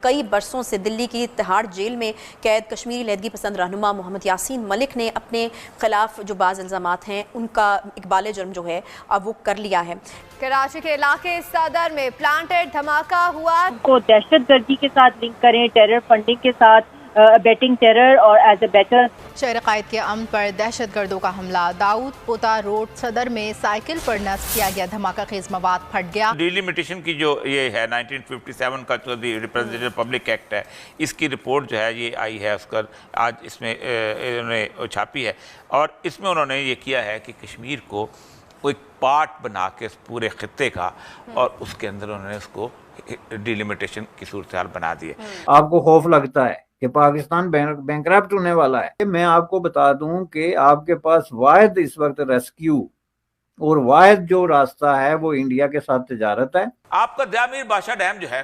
कई बरसों से दिल्ली की तिहाड़ जेल में कैद कश्मीरी लहदगी पसंद रहनुमा मोहम्मद यासीन मलिक ने अपने खिलाफ जो बाज़ इल्ज़ामात हैं उनका इकबाल जुर्म जो है अब वो कर लिया है। कराची के इलाके सदर में प्लांटेड धमाका हुआ को दहशतगर्दी के साथ लिंक करें, टेरर फंडिंग के साथ, बेटिंग टेरर और एज ए बेटर। शहर कायद के अमन पर दहशतगर्दों का हमला। दाऊद पोता रोड सदर में साइकिल पर नस्ब किया गया धमाका खेज मवाद फट गया। डिलिमिटेशन की जो ये है 1957 का जो रिप्रेजेंटेटिव पब्लिक एक्ट है, इसकी रिपोर्ट जो है ये आई है, उसका आज इसमें इन्होंने छापी है और इसमें उन्होंने ये किया है कि कश्मीर को एक पार्ट बना के इस पूरे खित्ते का और उसके अंदर उन्होंने उसको डिलिमिटेशन की सूरत हाल बना दी है। आपको खौफ लगता है कि पाकिस्तान बैंकरप्ट होने वाला है। मैं आपको बता दूं कि आपके पास वाहिद इस वक्त रेस्क्यू और वाहिद जो रास्ता है वो इंडिया के साथ तिजारत है। आपका दयामीर बादशाह डैम जो है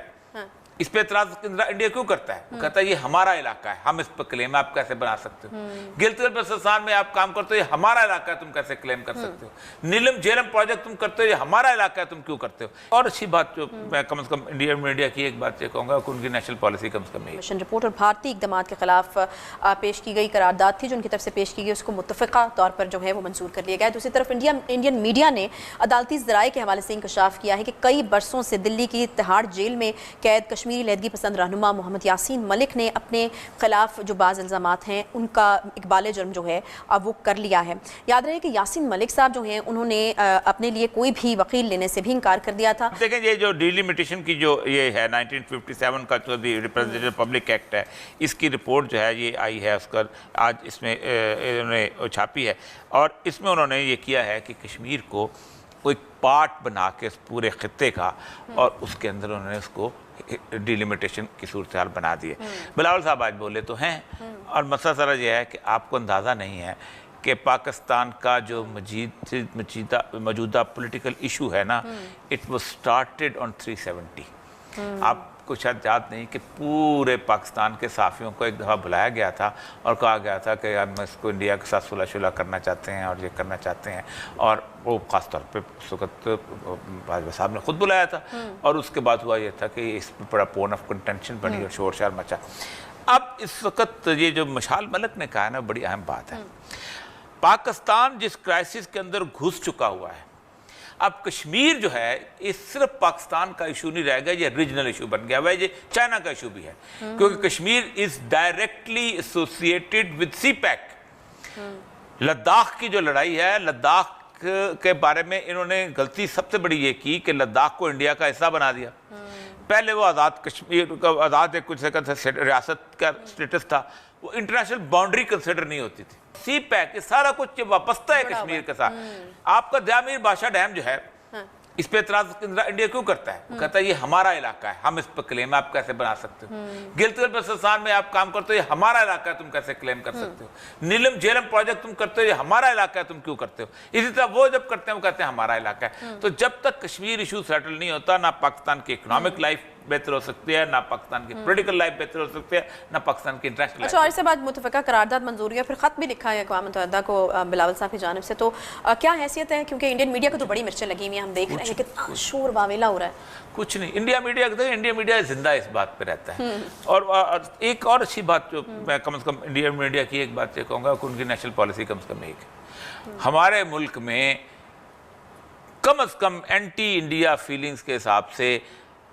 इस पे एतराज इंडिया क्यों करता है? वो कहता है ये हमारा इलाका है, हम इस पर क्लेम आप कैसे बना सकते हो? गिलगित बल्तिस्तान में आप काम करते हो, ये हमारा इलाका है, तुम कैसे क्लेम कर सकते हो? नीलम झेलम प्रोजेक्ट तुम करते हो, ये हमारा इलाका है, तुम क्यों करते हो? और अच्छी बात जो मैं कम से कम इंडिया मीडिया की एक बात ये कहूँगा कि उनकी नेशनल पॉलिसी कम से कम मिशन रिपोर्ट और भारतीय इकदाम के खिलाफ पेश की गई करारदाद थी जो उनकी तरफ से पेश की गई, उसको मुत्तफ़िक़ा तौर पर जो है वो मंजूर कर लिया गया। दूसरी तरफ इंडियन मीडिया ने अदालती ज़राए के हवाले से इंकशाफ किया है कि कई बरसों से दिल्ली की तिहाड़ जेल में कैद कश्मीरी लहदगी पसंद रहनुमा मोहम्मद यासीन मलिक ने अपने खिलाफ जो बाज़ इल्ज़ामात हैं उनका इकबाल जुर्म जो है अब वो कर लिया है। याद रहे कि यासीन मलिक साहब जो हैं उन्होंने अपने लिए कोई भी वकील लेने से भी इनकार कर दिया था। देखें ये जो डिलिमिटेशन की जो ये है 1957 का जो रिप्रेजेंटेटिव पब्लिक एक्ट है, इसकी रिपोर्ट जो है ये आई है, उसका आज इसमें इन्होंने छापी है और इसमें उन्होंने ये किया है कि कश्मीर को एक पार्ट बना के इस पूरे खित्ते का और उसके अंदर उन्होंने उसको डिलिमिटेशन की सूरत हाल बना दी है। बिलावल साहब आज बोले तो हैं और मसला सारा यह है कि आपको अंदाज़ा नहीं है कि पाकिस्तान का जो मौजूदा पॉलिटिकल इशू है ना, इट वाज स्टार्टेड ऑन 370। आपको शायद याद नहीं कि पूरे पाकिस्तान के साफियों को एक दफ़ा बुलाया गया था और कहा गया था कि हम इसको इंडिया के साथ सुलह शुलह करना चाहते हैं और ये करना चाहते हैं, और वो ख़ास तौर पे उस वक्त बाजवा साहब ने खुद बुलाया था और उसके बाद हुआ ये था कि इसमें बड़ा पोन ऑफ कंटेंशन बनी और शोर शार मचा। अब इस वक्त ये जो मशाल मलिक ने कहा है ना, बड़ी अहम बात है। पाकिस्तान जिस क्राइसिस के अंदर घुस चुका हुआ है, अब कश्मीर जो है ये सिर्फ पाकिस्तान का इशू नहीं रह गया, ये रीजनल इशू बन गया हुआ है, ये चाइना का इशू भी है क्योंकि Kashmir is directly associated with CPEC. Ladakh की जो लड़ाई है, लद्दाख के बारे में इन्होंने गलती सबसे बड़ी ये की कि लद्दाख को इंडिया का हिस्सा बना दिया। पहले वो आज़ाद कश्मीर का आज़ाद एक कुछ रियासत का स्टेटस था, वो इंटरनेशनल बाउंड्री कंसिडर नहीं होती थी। सी पैक सारा कुछ वापसता है कश्मीर के साथ। आपका दयामीर बादशाह डैम जो है इस पे एतराज इंडिया क्यों करता है? वो कहता है ये हमारा इलाका है, हम इस पर क्लेम आप कैसे बना सकते हो? गिलगित बल्तिस्तान में आप काम करते हो, ये हमारा इलाका है, तुम कैसे क्लेम कर सकते हो? नीलम झेलम प्रोजेक्ट तुम करते हो, ये हमारा इलाका है, तुम क्यों करते हो? इसी तरह वो जब करते हैं वो कहते हैं हमारा इलाका है। तो जब तक कश्मीर इशू सेटल नहीं होता, ना पाकिस्तान की इकोनॉमिक लाइफ बेहतर हो सकती है, ना पाकिस्तान की पॉलिटिकल लाइफ बेहतर हो सकती है, ना पाकिस्तान की इंटरनेशनल। अच्छा, और इसके बाद मुत्तफ़िक़ा करारदाद मंजूर हुई, फिर ख़त भी लिखा है अक़वाम मुत्तहिदा को बिलावल साहब की जानिब से, तो क्या हैसियत है? क्योंकि इंडियन मीडिया को तो बड़ी मिर्चें लगी हुई हैं, हम देख रहे हैं कितना शोर वावेला हो रहा है। कुछ नहीं, इंडिया मीडिया जिंदा इस बात पे रहता है। और एक और अच्छी बात जो मैं कम से कम इंडिया मीडिया की एक बात ये कहूँगा कि उनकी नेशनल पॉलिसी कम से कम एक है। हमारे मुल्क में कम से कम एंटी इंडिया फीलिंग्स के हिसाब से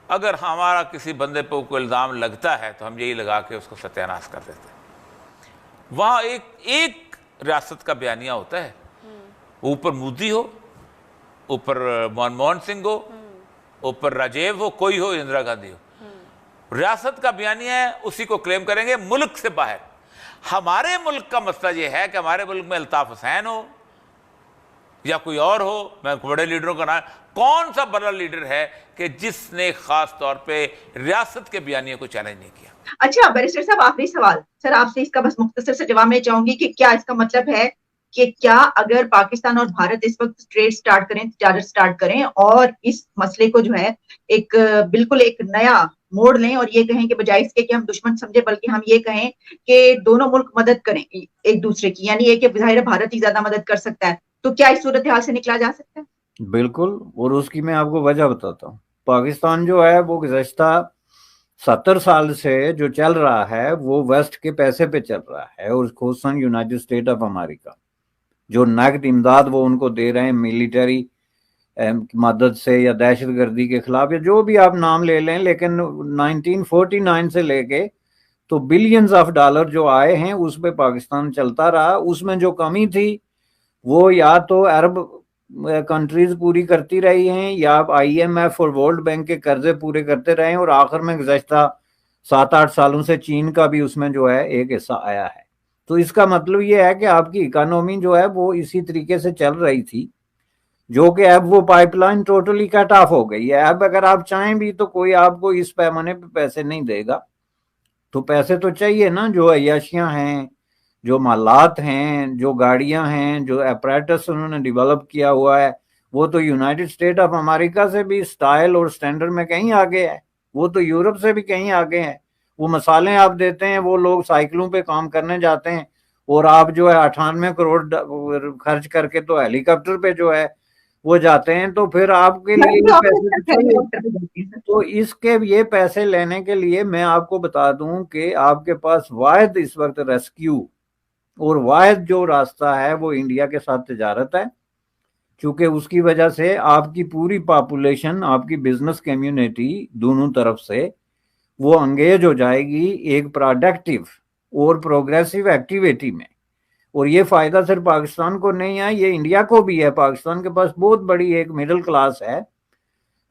अगर हमारा किसी बंदे पर कोई इल्ज़ाम लगता है तो हम यही लगा के उसको सत्यानाश कर देते हैं। वहाँ एक रियासत का बयानिया होता है, ऊपर मोदी हो, ऊपर मनमोहन सिंह हो, ऊपर राजीव हो, कोई हो, इंदिरा गांधी हो, रियासत का बयानिया है, उसी को क्लेम करेंगे मुल्क से बाहर। हमारे मुल्क का मसला ये है कि हमारे मुल्क में अल्ताफ हुसैन हो या कोई और हो, मैं बड़े लीडरों का नाम, कौन सा बड़ा लीडर है कि जिसने खास तौर पे रियासत के बयानिया को चैलेंज नहीं किया? अच्छा बैरिस्टर साहब, आखिरी सवाल सर आपसे, इसका बस मुख्तसर से जवाब मैं चाहूंगी कि क्या इसका मतलब है कि क्या अगर पाकिस्तान और भारत इस वक्त ट्रेड स्टार्ट करें, तिजारत स्टार्ट करें और इस मसले को जो है एक बिल्कुल एक नया मोड़ लें और ये कहें कि बजाय इसके कि हम दुश्मन समझे, बल्कि हम ये कहें कि दोनों मुल्क मदद करें एक दूसरे की, यानी ये कि ज़ाहिर भारत ही ज्यादा मदद कर सकता है, तो क्या इस सूरत हाल से निकला जा सकता है? बिल्कुल, और उसकी मैं आपको वजह बताता हूँ। पाकिस्तान जो है वो गुज़श्ता 70 साल से जो चल रहा है वो वेस्ट के पैसे पे चल रहा है, और खुसूसन यूनाइटेड स्टेट ऑफ अमेरिका जो नकद इमदाद वो उनको दे रहे हैं मिलिट्री मदद से या दहशतगर्दी के खिलाफ या जो भी आप नाम ले लें, लेकिन 1949 से लेके तो बिलियंस ऑफ डॉलर जो आए हैं उस पे पाकिस्तान चलता रहा। उसमें जो कमी थी वो या तो अरब कंट्रीज पूरी करती रही हैं या IMF और वर्ल्ड बैंक के कर्जे पूरे करते रहे हैं, और आखिर में गुज़श्ता 7-8 सालों से चीन का भी उसमें जो है एक हिस्सा आया है। तो इसका मतलब ये है कि आपकी इकोनॉमी जो है वो इसी तरीके से चल रही थी, जो कि अब वो पाइपलाइन टोटली कट ऑफ हो गई है। अब अगर आप चाहें भी तो कोई आपको इस पैमाने पे पैसे नहीं देगा। तो पैसे तो चाहिए ना, जो अय्याशियां हैं, जो मालात हैं, जो गाड़ियां हैं, जो अपरेटस उन्होंने डेवलप किया हुआ है, वो तो यूनाइटेड स्टेट ऑफ अमेरिका से भी स्टाइल और स्टैंडर्ड में कहीं आगे है, वो तो यूरोप से भी कहीं आगे है। वो मसाले आप देते हैं, वो लोग साइकिलों पे काम करने जाते हैं, और आप जो है 98 करोड़ खर्च करके तो हेलीकॉप्टर पे जो है वो जाते हैं। तो फिर आपके लिए ये पैसे चाहिए। तो इसके ये पैसे लेने के लिए मैं आपको बता दूं कि आपके पास वाहिद इस वक्त रेस्क्यू और वाहिद जो रास्ता है वो इंडिया के साथ तिजारत है, क्योंकि उसकी वजह से आपकी पूरी पॉपुलेशन, आपकी बिजनेस कम्युनिटी दोनों तरफ से वो एंगेज हो जाएगी एक प्रोडक्टिव और प्रोग्रेसिव एक्टिविटी में। और ये फायदा सिर्फ पाकिस्तान को नहीं है, ये इंडिया को भी है। पाकिस्तान के पास बहुत बड़ी एक मिडिल क्लास है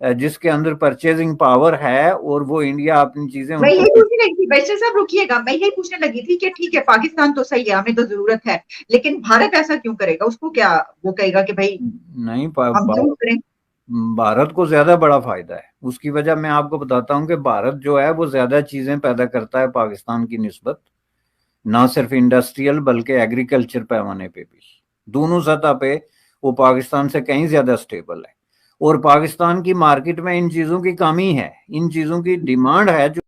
जिसके अंदर परचेजिंग पावर है, और वो इंडिया अपनी चीजें मैं यही पूछने लगी थी बैरिस्टर साहब, रुकिएगा, मैं यही पूछने लगी थी कि ठीक है पाकिस्तान तो सही है, हमें तो जरूरत है, लेकिन भारत ऐसा क्यों करेगा? उसको क्या वो कहेगा कि भाई नहीं, हम क्यों करें? भारत को ज्यादा बड़ा फायदा है। उसकी वजह मैं आपको बताता हूँ कि भारत जो है वो ज्यादा चीजें पैदा करता है पाकिस्तान की निस्बत, ना सिर्फ इंडस्ट्रियल बल्कि एग्रीकल्चर पैमाने पे भी, दोनों सतह पे वो पाकिस्तान से कहीं ज्यादा स्टेबल है। और पाकिस्तान की मार्केट में इन चीजों की कमी है, इन चीजों की डिमांड है जो